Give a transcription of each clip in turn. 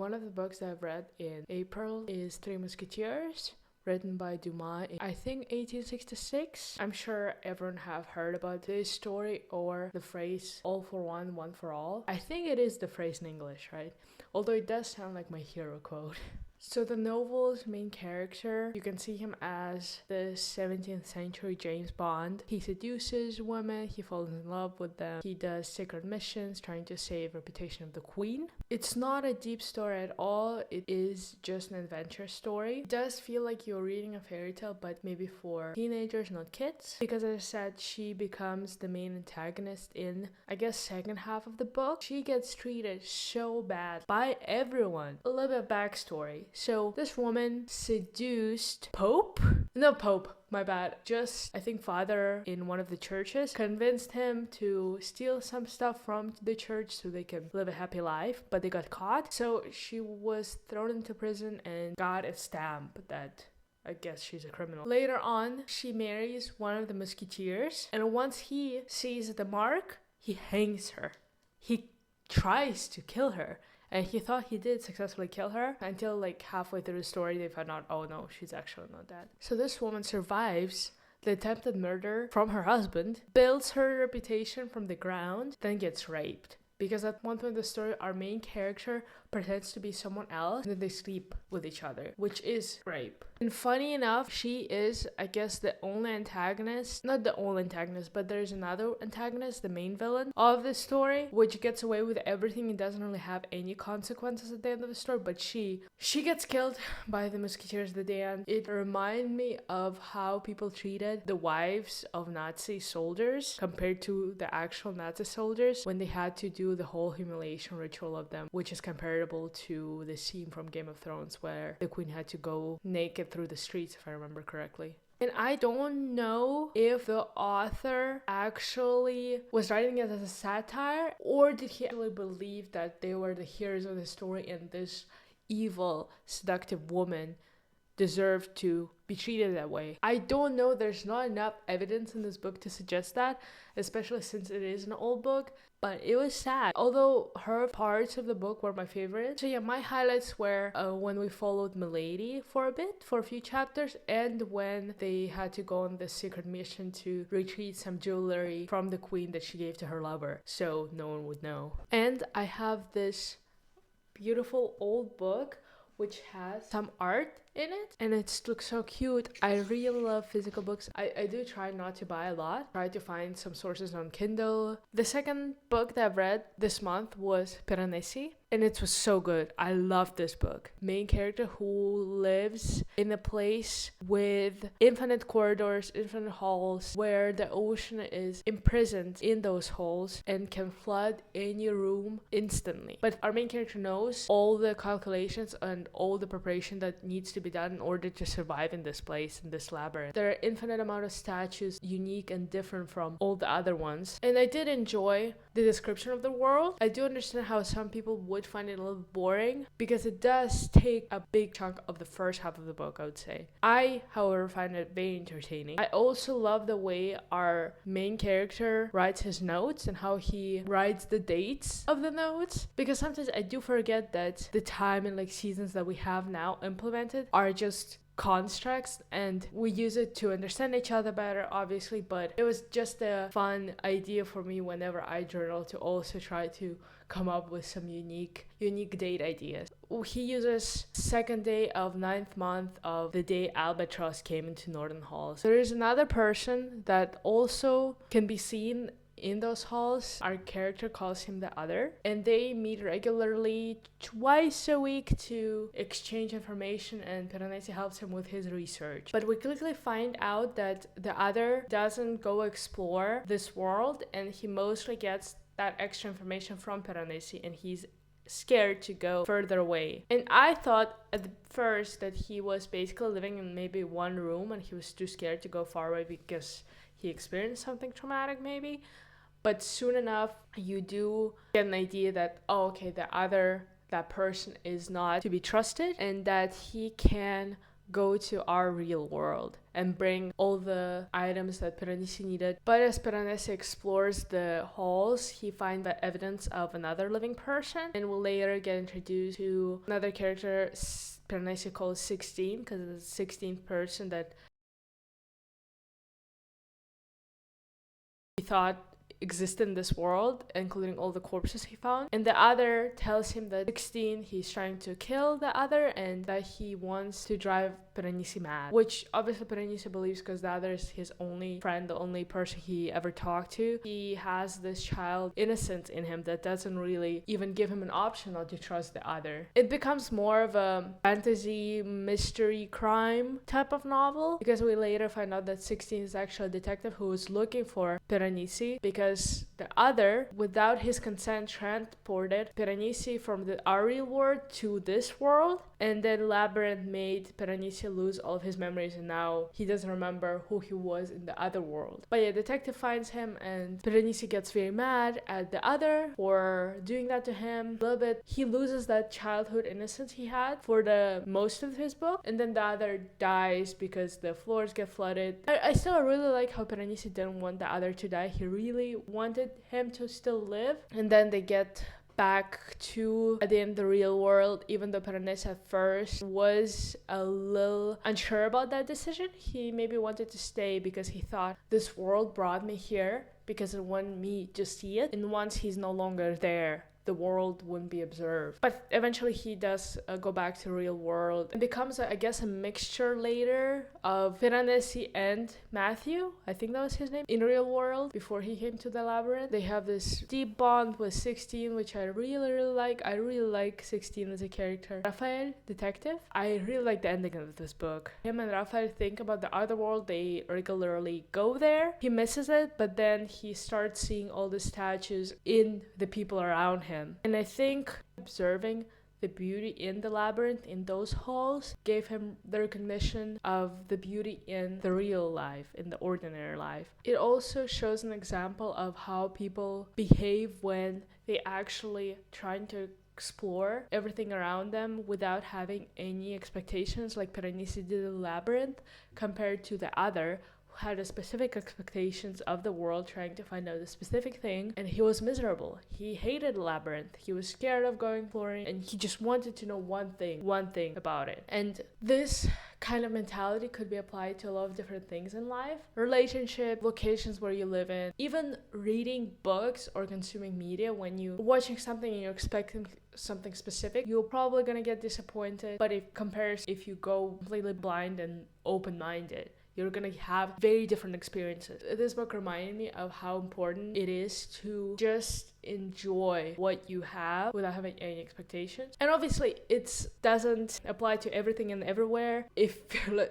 one of the books that I've read in April is Three Musketeers, written by Dumas in, I think, 1866. I'm sure everyone have heard about this story or the phrase all for one, one for all. I think it is the phrase in English, right? Although it does sound like my hero quote. So the novel's main character, you can see him as the 17th century James Bond. He seduces women, he falls in love with them, he does secret missions trying to save the reputation of the queen. It's not a deep story at all, it is just an adventure story. It does feel like you're reading a fairy tale, but maybe for teenagers, not kids. Because as I said, she becomes the main antagonist in, I guess, second half of the book. She gets treated so bad by everyone. A little bit of backstory. So this woman seduced my bad. Just, I think, father in one of the churches convinced him to steal some stuff from the church so they can live a happy life, but they got caught. So she was thrown into prison and got a stamp that I guess she's a criminal. Later on, she marries one of the musketeers, and once he sees the mark, he hangs her. He tries to kill her. And he thought he did successfully kill her until like halfway through the story they found out, oh no, she's actually not dead. So this woman survives the attempted murder from her husband, builds her reputation from the ground, then gets raped. Because at one point in the story, our main character pretends to be someone else, and then they sleep with each other, which is rape. And funny enough, she is, I guess, the only antagonist, not the only antagonist, but there's another antagonist, the main villain of the story, which gets away with everything and doesn't really have any consequences at the end of the story, but she gets killed by the musketeers at the end. It reminded me of how people treated the wives of Nazi soldiers compared to the actual Nazi soldiers when they had to do the whole humiliation ritual of them, which is comparable to the scene from Game of Thrones where the queen had to go naked through the streets, if I remember correctly. And I don't know if the author actually was writing it as a satire, or did he actually believe that they were the heroes of the story and this evil, seductive woman deserved to be treated that way. I don't know, there's not enough evidence in this book to suggest that, especially since it is an old book, but it was sad. Although her parts of the book were my favorite. So yeah, my highlights were when we followed Milady for a few chapters, and when they had to go on this secret mission to retrieve some jewelry from the queen that she gave to her lover, so no one would know. And I have this beautiful old book which has some art in it, and it looks so cute. I really love physical books. I do try not to buy a lot. Try to find some sources on Kindle. The second book that I've read this month was Piranesi, and it was so good. I loved this book. Main character who lives in a place with infinite corridors, infinite halls, where the ocean is imprisoned in those halls and can flood any room instantly. But our main character knows all the calculations and all the preparation that needs to be done in order to survive in this place, in this labyrinth. There are infinite amount of statues, unique and different from all the other ones. And I did enjoy the description of the world. I do understand how some people would find it a little boring, because it does take a big chunk of the first half of the book, I would say. I, however, find it very entertaining. I also love the way our main character writes his notes and how he writes the dates of the notes, because sometimes I do forget that the time and like seasons that we have now implemented are just constructs, and we use it to understand each other better, obviously, but it was just a fun idea for me whenever I journal to also try to come up with some unique date ideas. He uses second day of 9th month of the day Albatross came into Northern Halls. There is another person that also can be seen in those halls. Our character calls him the Other, and they meet regularly twice a week to exchange information, and Piranesi helps him with his research. But we quickly find out that the Other doesn't go explore this world, and he mostly gets that extra information from Piranesi, and he's scared to go further away. And I thought at first that he was basically living in maybe one room and he was too scared to go far away because he experienced something traumatic maybe. But soon enough, you do get an idea that, oh, okay, that person is not to be trusted, and that he can go to our real world and bring all the items that Piranesi needed. But as Piranesi explores the halls, he finds the evidence of another living person and will later get introduced to another character Piranesi calls 16 because it's the 16th person that he thought exist in this world, including all the corpses he found. And the other tells him that 16, he's trying to kill the other and that he wants to drive Piranesi mad, which obviously Piranesi believes because the other is his only friend, the only person he ever talked to. He has this child innocence in him that doesn't really even give him an option not to trust the other. It becomes more of a fantasy, mystery, crime type of novel because we later find out that 16 is actually a detective who is looking for Piranesi because the other, without his consent, transported Piranesi from our real world to this world, and then Labyrinth made Piranesi lose all of his memories and now he doesn't remember who he was in the other world. But yeah, detective finds him and Piranesi gets very mad at the other for doing that to him. A little bit, he loses that childhood innocence he had for the most of his book, and then the other dies because the floors get flooded. I still really like how Piranesi didn't want the other to die. He really wanted him to still live, and then they get back to at the end the real world. Even though Piranesi at first was a little unsure about that decision, he maybe wanted to stay because he thought this world brought me here because it wanted me to see it, and once he's no longer there, the world wouldn't be observed. But eventually he does go back to real world. It becomes, I guess, a mixture later of Piranesi and Matthew, I think that was his name, in real world before he came to the labyrinth. They have this deep bond with 16, which I really, really like. I really like 16 as a character. Raphael, detective. I really like the ending of this book. Him and Raphael think about the other world. They regularly go there. He misses it, but then he starts seeing all the statues in the people around him. And I think observing the beauty in the labyrinth, in those halls, gave him the recognition of the beauty in the real life, in the ordinary life. It also shows an example of how people behave when they actually trying to explore everything around them without having any expectations, like Piranesi did in the labyrinth, compared to the other had a specific expectations of the world, trying to find out a specific thing, and he was miserable. He hated the labyrinth. He was scared of going exploring, and he just wanted to know one thing about it. And this kind of mentality could be applied to a lot of different things in life: relationship, locations where you live in, even reading books or consuming media. When you're watching something and you're expecting something specific, you're probably gonna get disappointed. But if you go completely blind and open-minded, you're gonna have very different experiences. This book reminded me of how important it is to just enjoy what you have without having any expectations. And obviously it doesn't apply to everything and everywhere.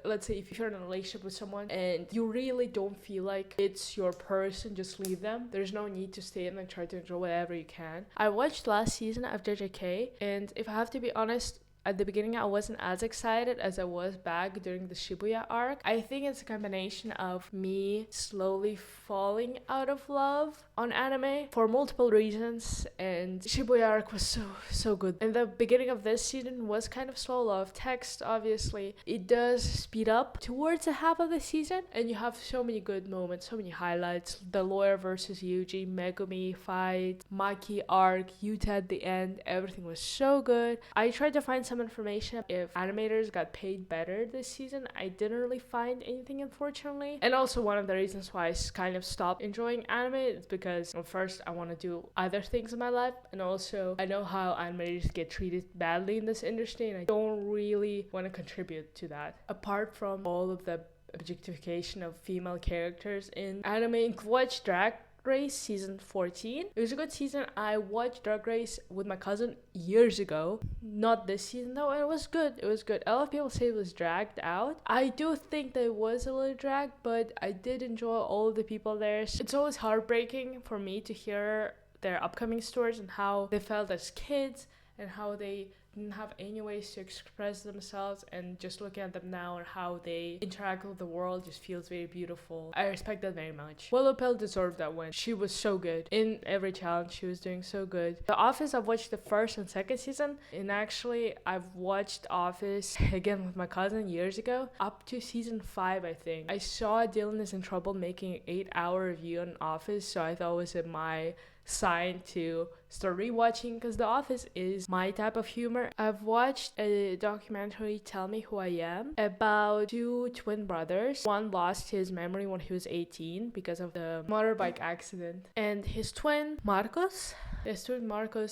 Let's say if you're in a relationship with someone and you really don't feel like it's your person, just leave them. There's no need to stay in and try to enjoy whatever you can. I watched last season of JJK, and if I have to be honest, at the beginning, I wasn't as excited as I was back during the Shibuya arc. I think it's a combination of me slowly falling out of love on anime for multiple reasons, and Shibuya arc was so good. And the beginning of this season was kind of slow. Of text, obviously. It does speed up towards the half of the season, and you have so many good moments, so many highlights. The lawyer versus Yuji, Megumi fight, Maki arc, Yuta at the end, everything was so good. I tried to find some information if animators got paid better this season. I didn't really find anything, unfortunately. And also one of the reasons why I kind of stopped enjoying anime is because, well, first I want to do other things in my life, and also I know how animators get treated badly in this industry, and I don't really want to contribute to that. Apart from all of the objectification of female characters in anime, watch Drag Race season 14. It was a good season. I watched Drag Race with my cousin years ago. Not this season though, and it was good. A lot of people say it was dragged out. I do think that it was a little dragged, but I did enjoy all of the people there. It's always heartbreaking for me to hear their upcoming stories and how they felt as kids and how they didn't have any ways to express themselves, and just looking at them now and how they interact with the world just feels very beautiful. I respect that very much. Willow Pill deserved that win. She was so good in every challenge. She was doing so good. The Office, I've watched the first and second season, and actually I've watched Office again with my cousin years ago up to season 5. I think I saw Dylan is in Trouble making an 8-hour review on Office, so I thought it was my sign to start rewatching, because The Office is my type of humor. I've watched a documentary, Tell Me Who I Am, about two twin brothers. One lost his memory when he was 18 because of the motorbike accident, and his twin Marcos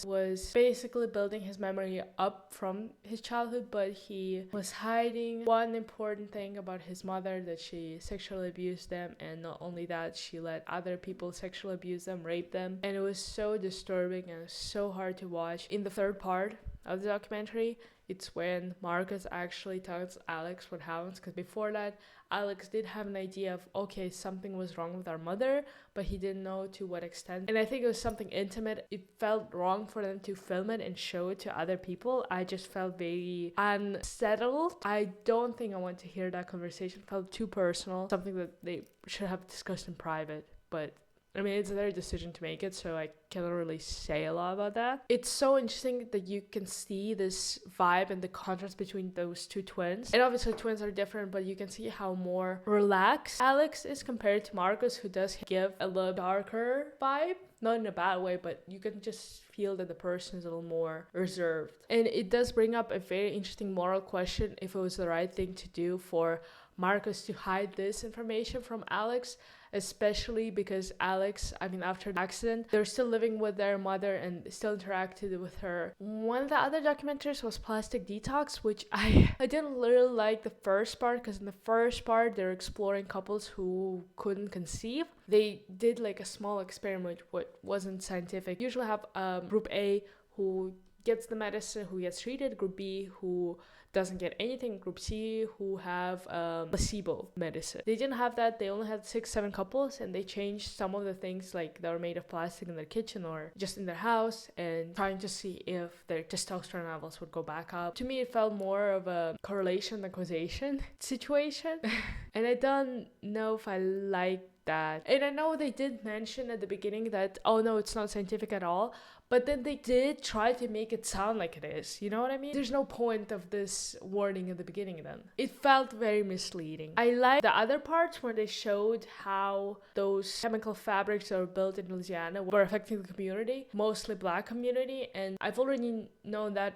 was basically building his memory up from his childhood, but he was hiding one important thing about his mother, that she sexually abused them, and not only that, she let other people sexually abuse them, rape them, and it was so disturbing and so hard to watch. In the third part of the documentary, it's when Marcus actually tells Alex what happens, because before that, Alex did have an idea of, okay, something was wrong with our mother, but he didn't know to what extent. And I think it was something intimate. It felt wrong for them to film it and show it to other people. I just felt very unsettled. I don't think I want to hear that conversation. It felt too personal, something that they should have discussed in private. But I mean, it's their decision to make it, so I cannot really say a lot about that. It's so interesting that you can see this vibe and the contrast between those two twins. And obviously twins are different, but you can see how more relaxed Alex is compared to Marcus, who does give a little darker vibe. Not in a bad way, but you can just feel that the person is a little more reserved. And it does bring up a very interesting moral question, if it was the right thing to do for Marcus to hide this information from Alex, especially because Alex, after the accident, they're still living with their mother and still interacted with her. One of the other documentaries was Plastic Detox, which I didn't really like the first part, because in the first part they're exploring couples who couldn't conceive. They did like a small experiment what wasn't scientific. You usually have group A who gets the medicine, who gets treated, group B who doesn't get anything, group C who have placebo medicine. They didn't have that. They only had 6-7 couples, and they changed some of the things like that were made of plastic in their kitchen or just in their house, and trying to see if their testosterone levels would go back up. To me, it felt more of a correlation than causation situation. And I don't know if I like that. And I know they did mention at the beginning that, oh no, it's not scientific at all, but then they did try to make it sound like it is. You know what I mean? There's no point of this warning at the beginning then. It felt very misleading. I like the other parts where they showed how those chemical fabrics that were built in Louisiana were affecting the community, mostly black community, and I've already known that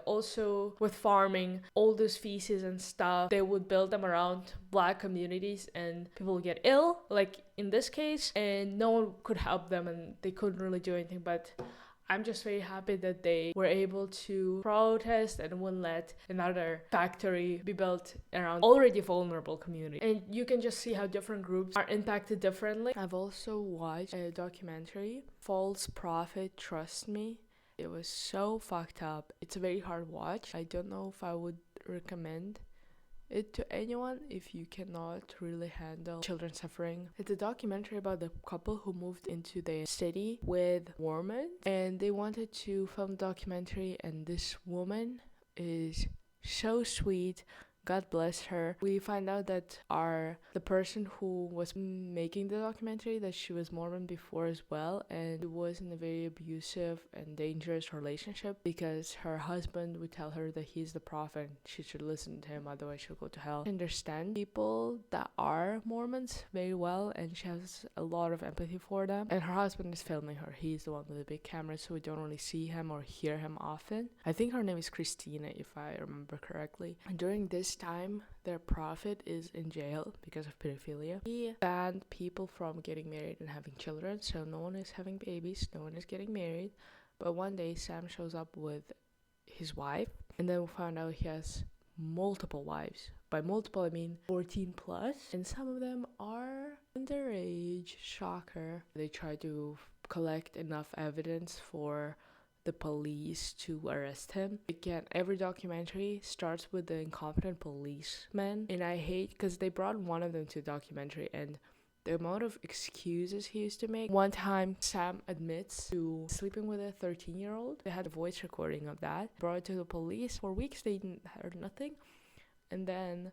also with farming, all those feces and stuff, they would build them around black communities and people would get ill, like in this case, and no one could help them and they couldn't really do anything. But I'm just very happy that they were able to protest and wouldn't let another factory be built around already vulnerable community. And you can just see how different groups are impacted differently. I've also watched a documentary, False Prophet, Trust Me. It was so fucked up. It's a very hard watch. I don't know if I would recommend it to anyone if you cannot really handle children suffering. It's a documentary about the couple who moved into the city with Mormons, and they wanted to film a documentary, and this woman is so sweet. God bless her. We find out that the person who was making the documentary, that she was Mormon before as well, and it was in a very abusive and dangerous relationship because her husband would tell her that he's the prophet, she should listen to him, otherwise she'll go to hell. She understands people that are Mormons very well, and she has a lot of empathy for them. And her husband is filming her. He's the one with the big camera, so we don't really see him or hear him often. I think her name is Christina, if I remember correctly. And during this time, their prophet is in jail because of pedophilia. He banned people from getting married and having children, so no one is having babies, no one is getting married. But one day Sam shows up with his wife, and then we found out he has multiple wives. By multiple, I mean 14 plus, and some of them are underage. Shocker. They try to collect enough evidence for the police to arrest him. Again, every documentary starts with the incompetent policeman, and I hate because they brought one of them to the documentary, and the amount of excuses he used to make. One time, Sam admits to sleeping with a 13-year-old. They had a voice recording of that. Brought it to the police. For weeks, they didn't heard nothing. And then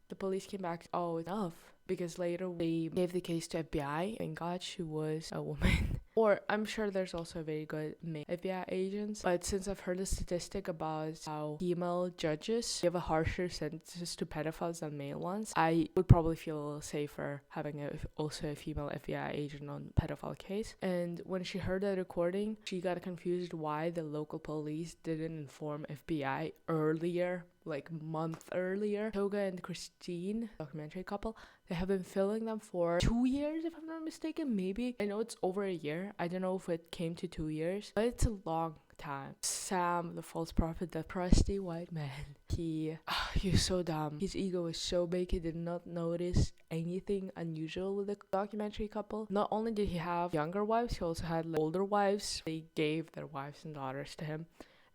the police came back, oh, enough. Because later they gave the case to FBI. Thank God she was a woman. Or I'm sure there's also a very good male FBI agents. But since I've heard a statistic about how female judges give a harsher sentences to pedophiles than male ones, I would probably feel a little safer having also a female FBI agent on pedophile case. And when she heard that recording, she got confused why the local police didn't inform FBI earlier, like month earlier. Toga and Christine, documentary couple, they have been filming them for 2 years, if I'm not mistaken, maybe. I know it's over a year. I don't know if it came to 2 years, but it's a long time. Sam, the false prophet, the crusty white man, he's so dumb. His ego is so big, he did not notice anything unusual with the documentary couple. Not only did he have younger wives, he also had older wives. They gave their wives and daughters to him.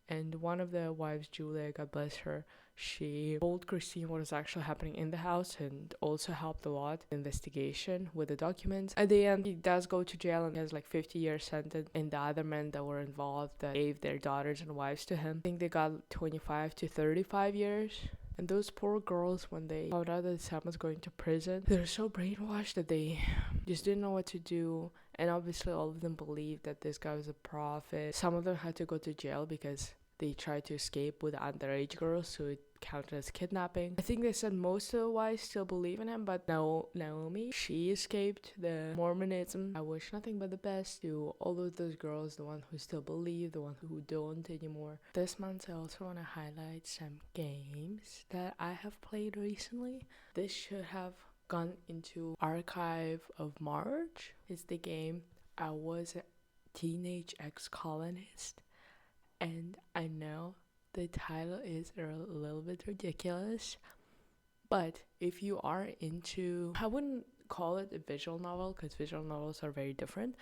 And one of the wives, Julia, God bless her, she told Christine what was actually happening in the house and also helped a lot in the investigation with the documents. At the end, he does go to jail and he has like 50 years sentence. And the other men that were involved that gave their daughters and wives to him, I think they got 25 to 35 years. And those poor girls, when they found out that Sam was going to prison, they were so brainwashed that they just didn't know what to do. And obviously all of them believed that this guy was a prophet. Some of them had to go to jail because they tried to escape with underage girls, so it counted as kidnapping. I think they said most of the wives still believe in him, but no, Naomi, she escaped the Mormonism. I wish nothing but the best to all of those girls, the ones who still believe, the ones who don't anymore. This month I also want to highlight some games that I have played recently. This should have gone into archive of March. It's the game I Was a Teenage Ex-Colonist. And I know the title is a little bit ridiculous, but if you are into, I wouldn't call it a visual novel because visual novels are very different,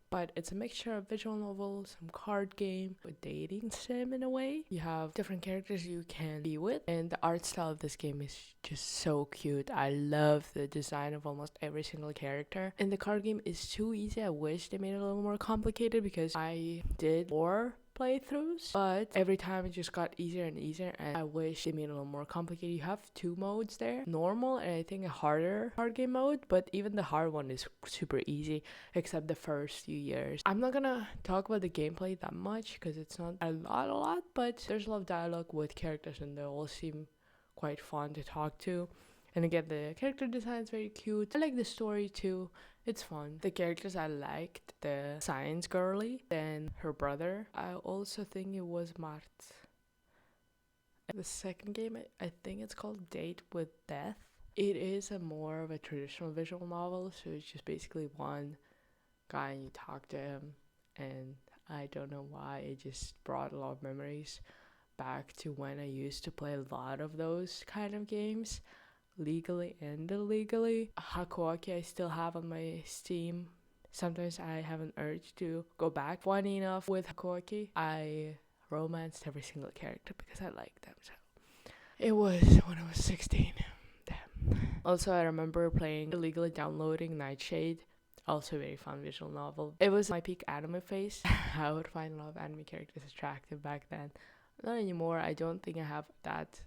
but it's a mixture of visual novels, some card game, a dating sim in a way. You have different characters you can be with, and the art style of this game is just so cute. I love the design of almost every single character, and the card game is too easy. I wish they made it a little more complicated because I did 4 playthroughs, but every time it just got easier and easier, and I wish they made it a little more complicated. You have 2 modes there, normal and I think a harder card game mode, but even the hard one is super easy except the first few years. I'm not gonna talk about the gameplay that much because it's not a lot, but there's a lot of dialogue with characters and they all seem quite fun to talk to. And again, the character design is very cute. I like the story too. It's fun. The characters I liked, the science girly, then her brother. I also think it was Mart. The second game, I think it's called Date with Death. It is a more of a traditional visual novel, so it's just basically one guy and you talk to him. And I don't know why, it just brought a lot of memories back to when I used to play a lot of those kind of games. Legally and illegally. Hakuoki I still have on my Steam. Sometimes I have an urge to go back. Funny enough, with Hakuoki, I romanced every single character because I like them. So it was when I was 16. Damn. Also, I remember playing, illegally downloading Nightshade. Also a very fun visual novel. It was my peak anime phase. I would find a lot of anime characters attractive back then. Not anymore. I don't think I have that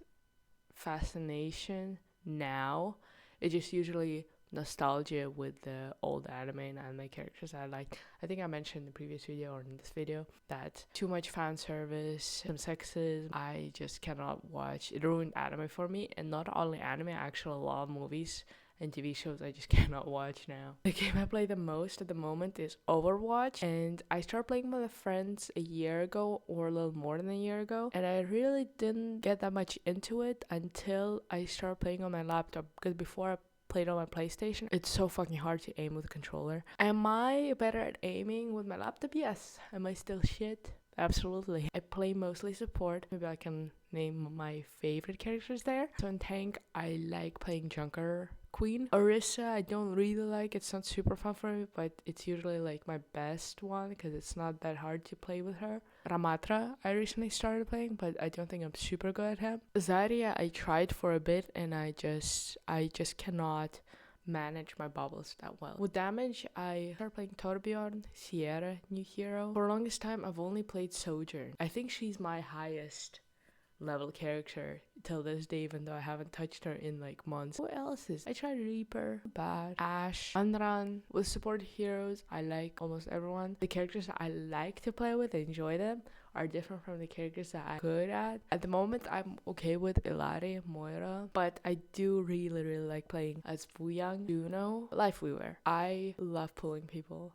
fascination now. It's just usually nostalgia with the old anime and anime characters I like. I think I mentioned in the previous video or in this video that too much fan service, some sexism, I just cannot watch. It ruined anime for me, and not only anime, actually a lot of movies and TV shows I just cannot watch now. The game I play the most at the moment is Overwatch, and I started playing with friends a year ago or a little more than a year ago, and I really didn't get that much into it until I started playing on my laptop, because before I played on my PlayStation, it's so fucking hard to aim with a controller. Am I better at aiming with my laptop? Yes. Am I still shit? Absolutely. I play mostly support. Maybe I can name my favorite characters there. So in tank, I like playing Junker Queen. Orisa, I don't really like. It's not super fun for me, but it's usually like my best one because it's not that hard to play with her. Ramatra, I recently started playing, but I don't think I'm super good at him. Zarya, I tried for a bit and I just cannot manage my bubbles that well. With damage, I started playing Torbjorn, Sierra, new hero. For the longest time, I've only played Sojourn. I think she's my highest level character till this day, even though I haven't touched her in like months. What else is? I tried Reaper, Bad, Ashe, Anran. With support heroes, I like almost everyone. The characters that I like to play with, enjoy them, are different from the characters that I'm good at. At the moment, I'm okay with Ilari, Moira, but I do really like playing as Fuyang, Juno, Life Weaver. I love pulling people